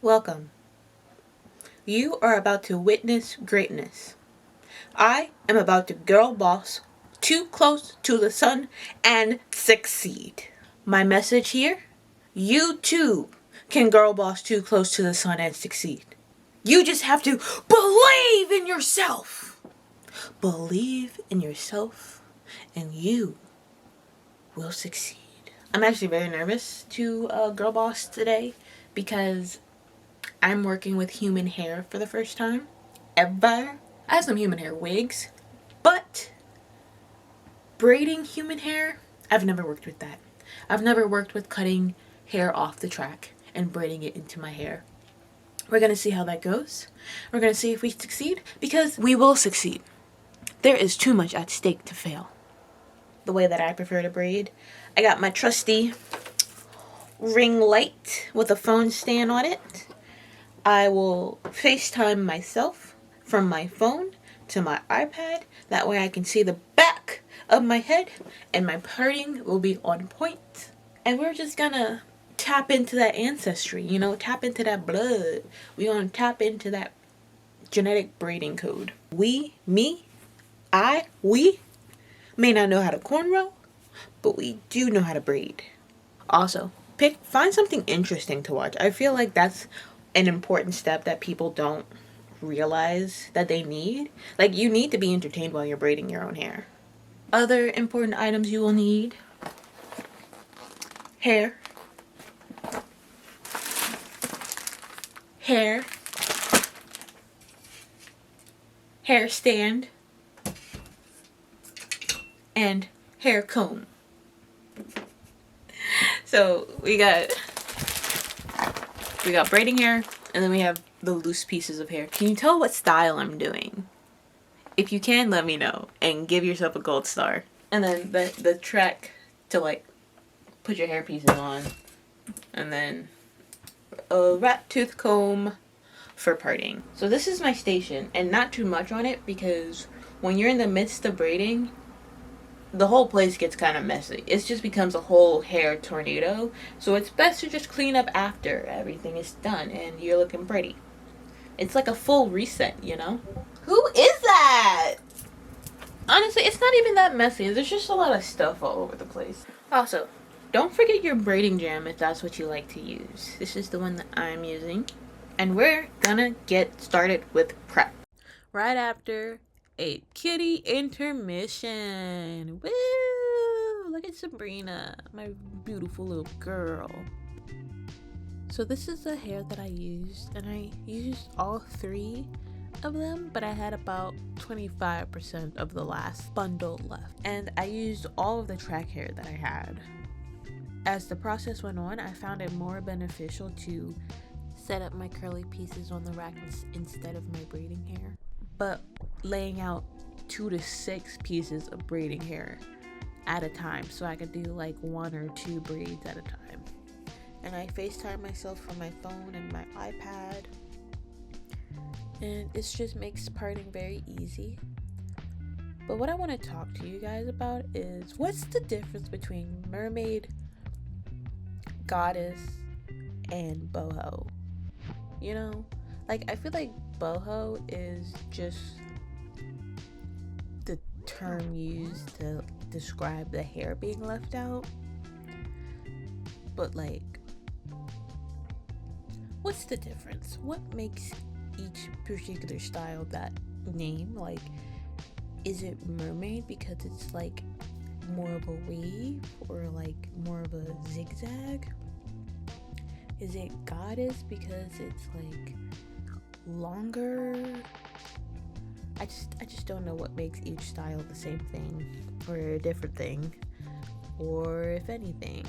Welcome. You are about to witness greatness. I am about to girl boss too close to the sun and succeed. My message here? You too can girl boss too close to the sun and succeed. You just have to believe in yourself. Believe in yourself and you will succeed. I'm actually very nervous to girl boss today because I'm working with human hair for the first time ever. I have some human hair wigs, but braiding human hair, I've never worked with that. I've never worked with cutting hair off the track and braiding it into my hair. We're gonna see how that goes. We're gonna see if we succeed, because we will succeed. There is too much at stake to fail. The way that I prefer to braid, I got my trusty ring light with a phone stand on it. I will FaceTime myself from my phone to my iPad. That way I can see the back of my head and my parting will be on point. And we're just gonna tap into that ancestry, tap into that blood. We're gonna tap into that genetic braiding code. We may not know how to cornrow, but we do know how to braid. Also, find something interesting to watch. I feel like that's an important step that people don't realize that they need. Like, you need to be entertained while you're braiding your own hair. Other important items you will need: hair, hair stand, and hair comb. So we got braiding hair, and then we have the loose pieces of hair. Can you tell what style I'm doing? If you can, let me know and give yourself a gold star. And then the track to put your hair pieces on, and then a rat tooth comb for parting. So this is my station, and not too much on it, because when you're in the midst of braiding, the whole place gets kind of messy. It just becomes a whole hair tornado. So it's best to just clean up after everything is done and you're looking pretty. It's like a full reset, Who is that? Honestly, it's not even that messy. There's just a lot of stuff all over the place. Also, don't forget your braiding jam if that's what you like to use. This is the one that I'm using. And we're gonna get started with prep. Right after a kitty intermission. Woo! Look at Sabrina, my beautiful little girl. So this is the hair that I used, and I used all 3 of them, but I had about 25% of the last bundle left. And I used all of the track hair that I had. As the process went on, I found it more beneficial to set up my curly pieces on the rack instead of my braiding hair. But laying out 2 to 6 pieces of braiding hair at a time, so I could do 1 or 2 braids at a time. And I FaceTime myself from my phone and my iPad, and it just makes parting very easy. But what I want to talk to you guys about is, what's the difference between mermaid, goddess, and boho? I feel like boho is just the term used to describe the hair being left out. But what's the difference? What makes each particular style that name? Is it mermaid because it's more of a wave, or more of a zigzag? Is it goddess because it's longer? I just don't know what makes each style the same thing or a different thing, or if anything.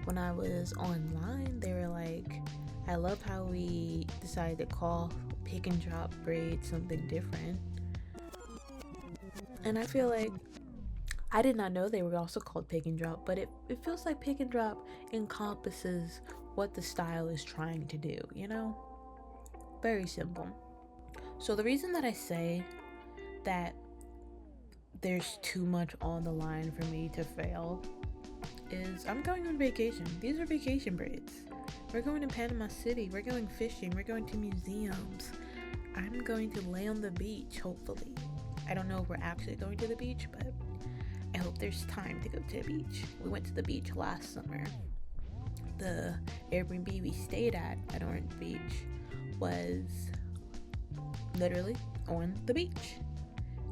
When I was online, they were I love how we decided to call pick and drop braids something different. And I feel I did not know they were also called pick and drop, but it feels like pick and drop encompasses what the style is trying to do, Very simple. So the reason that I say that there's too much on the line for me to fail is I'm going on vacation. These are vacation braids. We're going to Panama City. We're going fishing. We're going to museums. I'm going to lay on the beach, hopefully. I don't know if we're actually going to the beach, but I hope there's time to go to the beach. We went to the beach last summer. The Airbnb we stayed at Orange Beach was literally on the beach.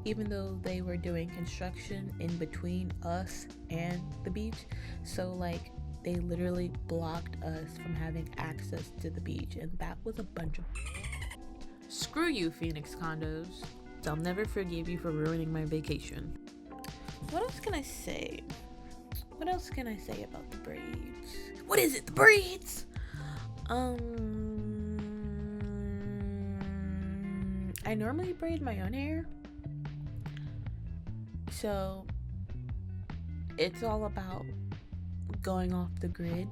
Even though they were doing construction in between us and the beach, so like they literally blocked us from having access to the beach, and that was a bunch of screw you, Phoenix condos. I'll never forgive you for ruining my vacation. What else can I say? What else can I say about the braids? What is it? The braids? I normally braid my own hair. So it's all about going off the grid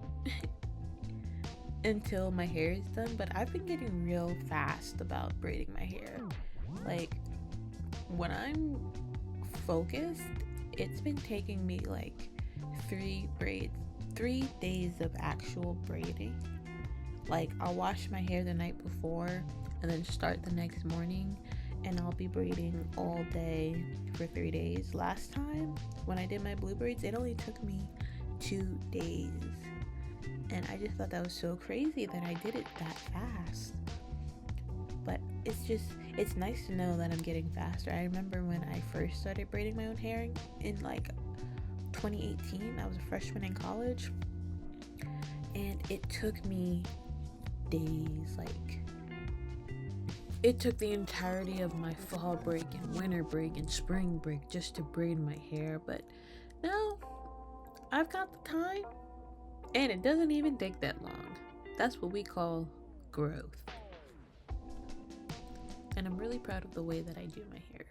until my hair is done. But I've been getting real fast about braiding my hair. Like, when I'm focused, it's been taking me like 3 days of actual braiding. Like, I'll wash my hair the night before and then start the next morning, and I'll be braiding all day for 3 days. Last time when I did my blue braids, it only took me 2 days, and I just thought that was so crazy that I did it that fast. But it's nice to know that I'm getting faster. I remember when I first started braiding my own hair in like 2018. I was a freshman in college, and it took me days. Like, it took the entirety of my fall break and winter break and spring break just to braid my hair. But now I've got the time, and it doesn't even take that long. That's what we call growth. And I'm really proud of the way that I do my hair.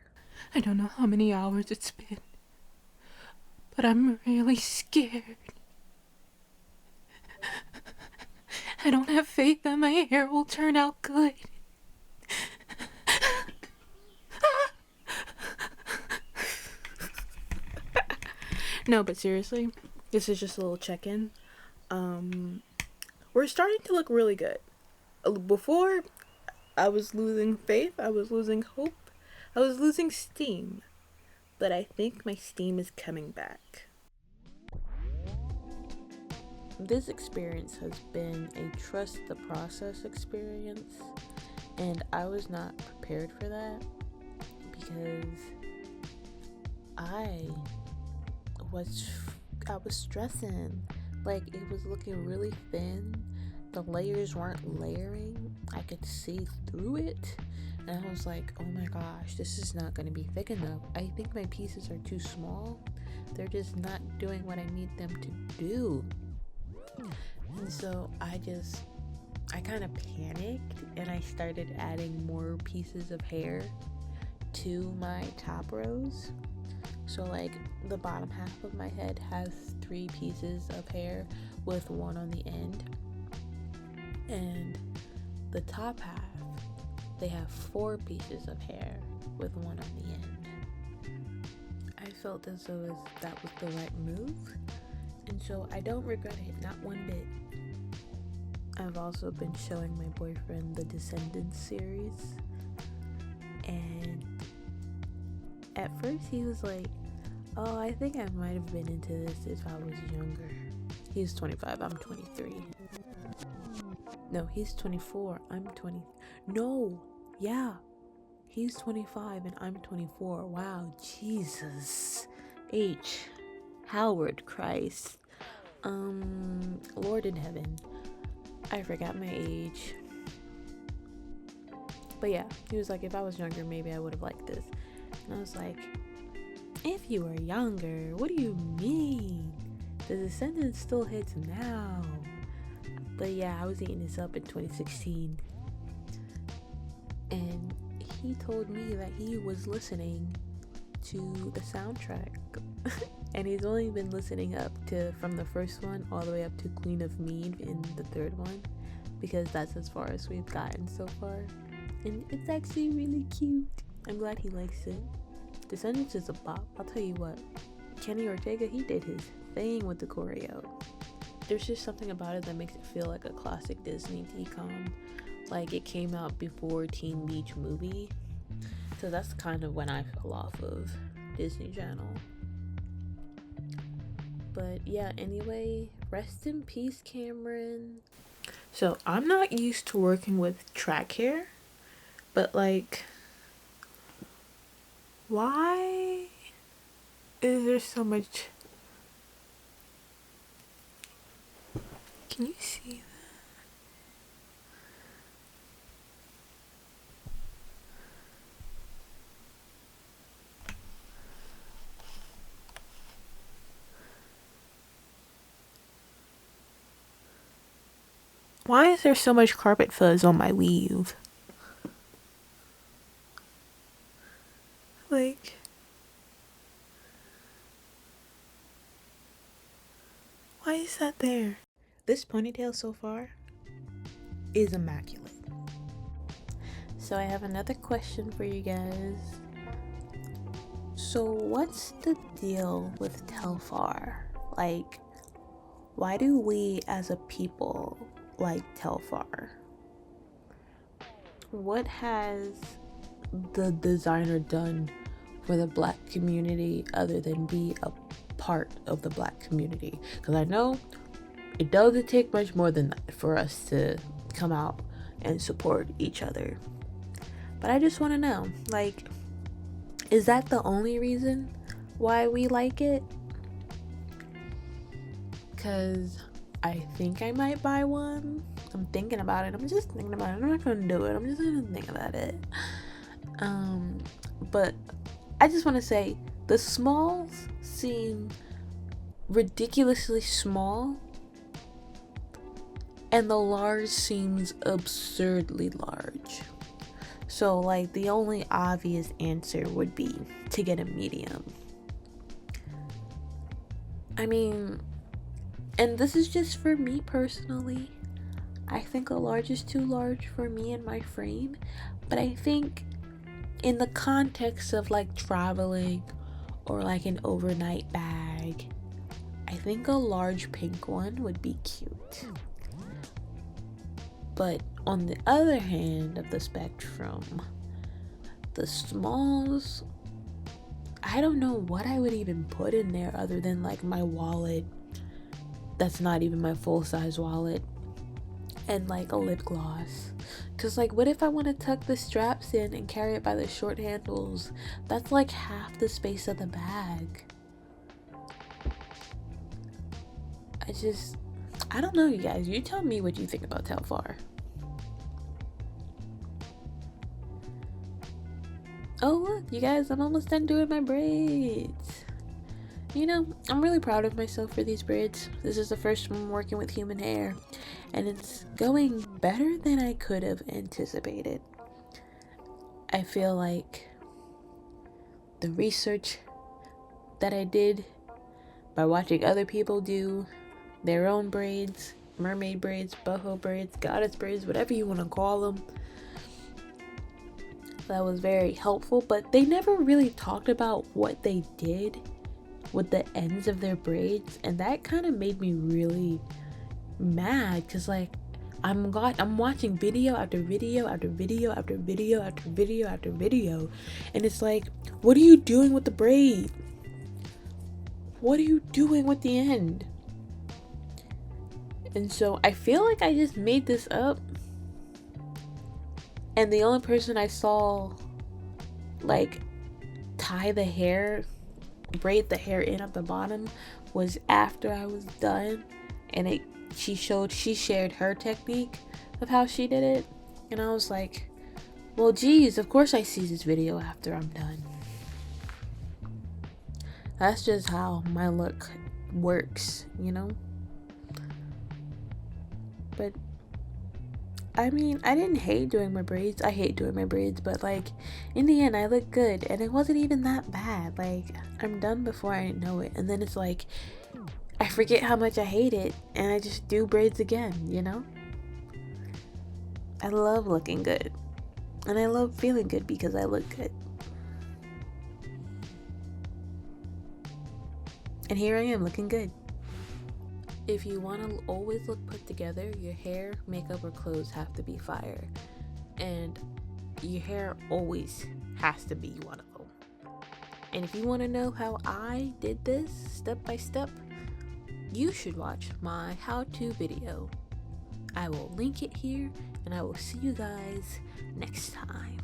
I don't know how many hours it's been, but I'm really scared. I don't have faith that my hair will turn out good. No, but seriously, this is just a little check-in. We're starting to look really good. Before, I was losing faith, I was losing hope, I was losing steam. But I think my steam is coming back. This experience has been a trust the process experience, and I was not prepared for that because I was stressing. Like, it was looking really thin. The layers weren't layering. I could see through it, and I was like, oh my gosh, this is not going to be thick enough. I think my pieces are too small. They're just not doing what I need them to do. And so I kind of panicked, and I started adding more pieces of hair to my top rows. So like, the bottom half of my head has 3 pieces of hair with 1 on the end, and the top half, they have 4 pieces of hair with 1 on the end. I felt as though that was the right move, and so I don't regret it, not one bit. I've also been showing my boyfriend the Descendants series, and at first he was like, oh, I think I might have been into this if I was younger. He's 25, I'm 23. No, he's 24, I'm 20. No, yeah, he's 25 and I'm 24. Wow, Jesus. H. Howard Christ. Lord in heaven. I forgot my age. But yeah, he was like, if I was younger, maybe I would have liked this. And I was like, if you were younger, what do you mean? The Descendants still hits now. But yeah, I was eating this up in 2016. And he told me that he was listening to the soundtrack. And he's only been listening up to, from the first one all the way up to Queen of Mead in the 3rd one, because that's as far as we've gotten so far. And it's actually really cute. I'm glad he likes it. Descendants is a bop. I'll tell you what, Kenny Ortega, he did his thing with the choreo. there's just something about it that makes it feel like a classic Disney decom. Like it came out before Teen Beach Movie. So that's kind of when I fell off of Disney Channel. But yeah, anyway, rest in peace, Cameron. So I'm not used to working with track hair, but like, why is there so much? Can you see that? Why is there so much carpet fuzz on my weave? Like, why is that there? This ponytail so far is immaculate. So I have another question for you guys. So what's the deal with Telfar? Like, why do we as a people like Telfar? What has the designer done for the black community other than be a part of the black community? Because I know it doesn't take much more than that for us to come out and support each other. But I just want to know, like, is that the only reason why we like it? Because I think I might buy one. I'm thinking about it. I'm just thinking about it. I'm not going to do it. I'm just going to think about it. But I just want to say the smalls seem ridiculously small, and the large seems absurdly large. So like the only obvious answer would be to get a medium. I mean, and this is just for me personally. I think a large is too large for me and my frame, but I think in the context of like traveling or like an overnight bag, I think a large pink one would be cute. But on the other hand of the spectrum, the smalls, I don't know what I would even put in there other than like my wallet. That's not even my full-size wallet. And like a lip gloss. Cause like, what if I want to tuck the straps in and carry it by the short handles? That's like half the space of the bag. I don't know, you guys. You tell me what you think about Telfar. Oh look, you guys, I'm almost done doing my braids. You know, I'm really proud of myself for these braids. This is the first one working with human hair, and it's going better than I could have anticipated. I feel like the research that I did by watching other people do their own braids, mermaid braids, boho braids, goddess braids, whatever you want to call them, that was very helpful. But they never really talked about what they did with the ends of their braids, and that kind of made me really mad, because like I'm watching video after video after video after video after video after video, and it's like, what are you doing with the braid? What are you doing with the end? And so I feel like I just made this up, and the only person I saw like tie the hair, braid the hair in at the bottom was after I was done, and she shared her technique of how she did it, and I was like, well geez, of course I see this video after I'm done. That's just how my look works, you know? But I mean, I didn't hate doing my braids. I hate doing my braids, but like in the end I look good, and it wasn't even that bad. Like, I'm done before I know it, and then it's like I forget how much I hate it, and I just do braids again, you know? I love looking good, and I love feeling good because I look good. And here I am looking good. If you want to always look put together, your hair, makeup, or clothes have to be fire. And your hair always has to be one of them. And if you want to know how I did this step by step, you should watch my how-to video. I will link it here, and I will see you guys next time.